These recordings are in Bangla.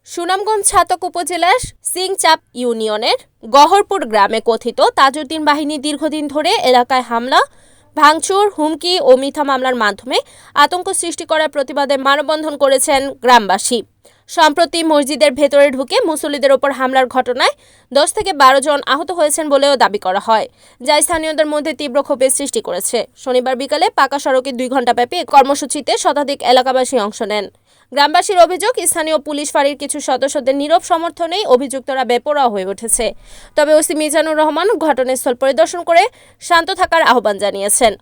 সুনামগঞ্জ ছাতক উপজেলার সিংচাপ ইউনিয়নের গহরপুর গ্রামে কথিত তাজউদ্দিন বাহিনী দীর্ঘদিন ধরে এলাকায় হামলা, ভাঙচুর, হুমকি ও মিথ্যা মামলার মাধ্যমে আতঙ্ক সৃষ্টি করার প্রতিবাদে মানববন্ধন করেছেন গ্রামবাসী। সম্প্রতি মসজিদের ভেতরে ঢুকে মুসল্লিদের ওপর হামলার ঘটনায় 10 থেকে 12 জন আহত হয়েছেন বলেও দাবি করা হয়, যা স্থানীয়দের মধ্যে তীব্র ক্ষোভের সৃষ্টি করেছে। শনিবার বিকালে পাকা সড়কে 2 ঘণ্টাব্যাপী কর্মসূচিতে শতাধিক এলাকাবাসী অংশ নেন। গ্রামবাসীর অভিযোগ, স্থানীয় পুলিশ ফাঁড়ির কিছু সদস্যদের নীরব সমর্থনেই অভিযুক্তরা বেপরোয়া হয়ে উঠেছে। তবে ওসি মিজানুর রহমান ঘটনাস্থল পরিদর্শন করে শান্ত থাকার আহ্বান জানিয়েছেন।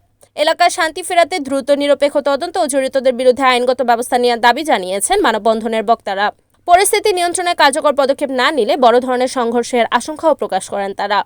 এলাকার শান্তি ফেরাতে দ্রুত নিরপেক্ষ তদন্ত ও জড়িতদের বিরুদ্ধে আইনগত ব্যবস্থা নেওয়ার দাবি জানিয়েছেন মানববন্ধনের বক্তারা। পরিস্থিতি নিয়ন্ত্রণে কার্যকর পদক্ষেপ না নিলে বড় ধরনের সংঘর্ষের আশঙ্কাও প্রকাশ করেন তারা।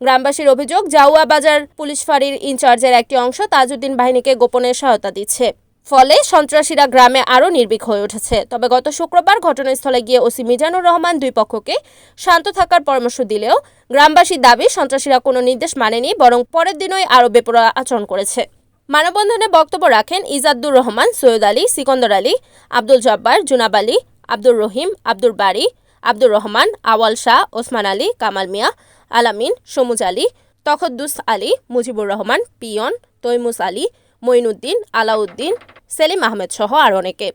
গ্রামবাসীর অভিযোগ, জাউয়া বাজার পুলিশ ফাঁড়ির ইনচার্জের একটি অংশ তাজউদ্দিন বাহিনীকে গোপনে সহায়তা দিচ্ছে, ফলে সন্ত্রাসীরা গ্রামে আরও নির্ভীক হয়ে উঠেছে। তবে গত শুক্রবার ঘটনাস্থলে গিয়ে ওসি মিজানুর রহমান দুই পক্ষকে শান্ত থাকার পরামর্শ দিলেও গ্রামবাসীর দাবি, সন্ত্রাসীরা কোনো নির্দেশ মানেনি, বরং পরের দিনই আরও বেপরোয়া আচরণ করেছে। মানববন্ধনে বক্তব্য রাখেন ইজাদ্দুর রহমান, সৈয়দ আলী, সিকন্দর আলী, আব্দুল জব্বার, জুনাব আলী, আব্দুর রহিম, আব্দুর বারী, আব্দুর রহমান, আওয়াল শাহ, ওসমান আলী, কামাল মিয়া, আলামিন, সমুজ আলী, তখদ্দুস আলী, মুজিবুর রহমান, পিয়ন, তৈমুস আলী, মঈনুদ্দিন, আলাউদ্দিন, সেলিম আহমেদ সহ আরও অনেকে।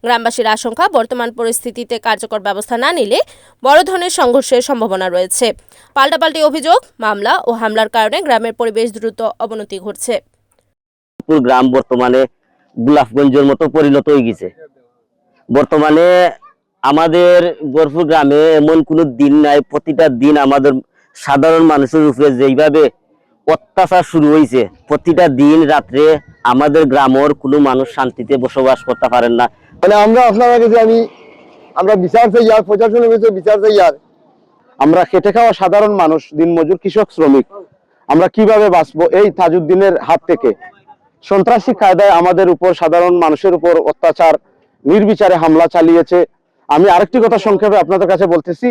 গ্রামবাসীর আশঙ্কা, বর্তমান পরিস্থিতিতে কার্যকর ব্যবস্থা না নিলে বড় ধরনের সংঘর্ষের সম্ভাবনা রয়েছে। পাল্টাপাল্টি অভিযোগ, মামলা ও হামলার কারণে গ্রামের পরিবেশ দ্রুত অবনতি ঘটছে। গ্রাম বর্তমানে গোলাপগঞ্জের মতো পরিণত হয়ে গেছে। বর্তমানে আমাদের গরপুর গ্রামে এমন কোনো দিন নাই, প্রতিটা দিন আমাদের সাধারণ মানুষের উপরে যেইভাবে অত্যাচার শুরু হয়েছে, প্রতিটা দিন রাত্রে আমাদের গ্রামের কোনো মানুষ শান্তিতে বসবাস করতে পারেন না। মানে আমরা আপনারা কাছে আমরা বিচার চাই, আর প্রশাসনের কাছে বিচার চাই। আর আমরা খেটে খাওয়া সাধারণ মানুষ, দিনমজুর, কৃষক, শ্রমিক, আমরা কিভাবে বাঁচবো এই তাজউদ্দিনের হাত থেকে? সন্ত্রাসী কায়দায় আমাদের উপর, সাধারণ মানুষের উপর অত্যাচার, নির্বিচারে হামলা চালিয়েছে। আমি আরেকটি কথা সংক্ষেপে আপনাদের কাছে বলতেছি।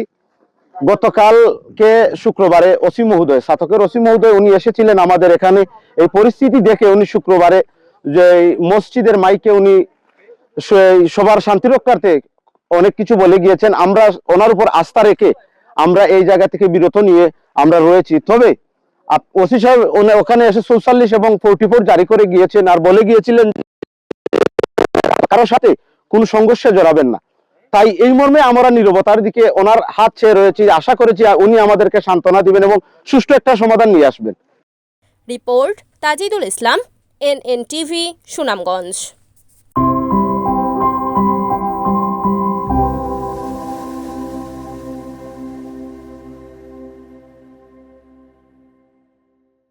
গতকালকে শুক্রবারে ওসি মহোদয়, ছাতকের ওসি মহোদয়, উনি এসেছিলেন আমাদের এখানে। এই পরিস্থিতি দেখে উনি শুক্রবারে যে মসজিদের মাইকে উনি সবার শান্তি রক্ষার্থে অনেক কিছু বলে গিয়েছেন। আমরা ওনার উপর আস্থা রেখে আমরা এই জায়গা থেকে বিরত নিয়ে আমরা রয়েছি। তবে ওসি সাহেব ওখানে এসে 44 এবং 44 জারি করে গিয়েছেন, আর বলে গিয়েছিলেন কারোর সাথে কোন সংঘর্ষে জড়াবেন না। তাই এই মর্মে আমরা নীরবতার দিকে ওনার হাত চেয়ে রয়েছি। আশা করেছি উনি আমাদেরকে সান্ত্বনা দিবেন এবং সুষ্ঠু একটা সমাধান নিয়ে আসবেন। রিপোর্ট তাজিদুল ইসলাম, NNTV, সুনামগঞ্জ।